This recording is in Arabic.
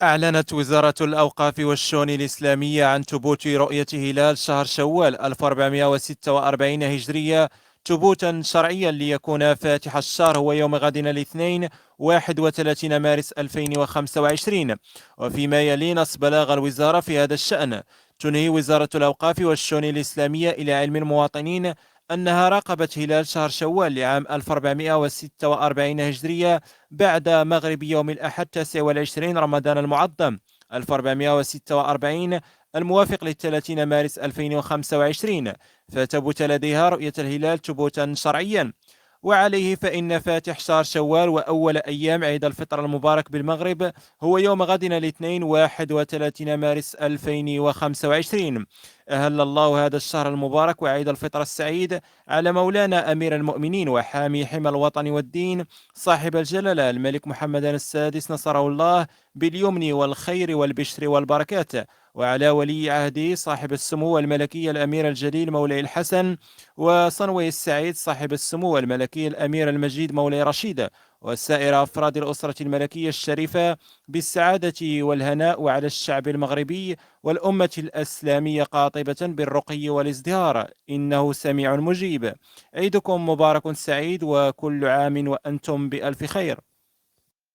أعلنت وزارة الأوقاف والشؤون الإسلامية عن ثبوت رؤية هلال شهر شوال 1446 هجرية ثبوتا شرعيا ليكون فاتح الشهر هو يوم غد الاثنين 31 مارس 2025. وفيما يلي نص بلاغ الوزارة في هذا الشأن، تنهي وزارة الأوقاف والشؤون الإسلامية إلى علم المواطنين أنها راقبت هلال شهر شوال لعام 1446 هجرية بعد مغرب يوم الأحد 29 رمضان المعظم 1446 الموافق ل 30 مارس 2025، فتبت لديها رؤية الهلال ثبوتا شرعيا. وعليه فإن فاتح شهر شوال وأول أيام عيد الفطر المبارك بالمغرب هو يوم غد الاثنين 31 مارس 2025. أهل الله هذا الشهر المبارك وعيد الفطر السعيد على مولانا أمير المؤمنين وحامي حمى الوطن والدين صاحب الجلالة الملك محمد السادس نصره الله باليمن والخير والبشر والبركات، وعلى ولي عهده صاحب السمو الملكي الأمير الجليل مولاي الحسن، وصنوي السعيد صاحب السمو الملكي الأمير المجيد مولاي رشيد، وسائر أفراد الأسرة الملكية الشريفة بالسعادة والهناء، وعلى الشعب المغربي والأمة الإسلامية قاطبة بالرقي والازدهار، إنه سميع مجيب. عيدكم مبارك سعيد وكل عام وأنتم بألف خير.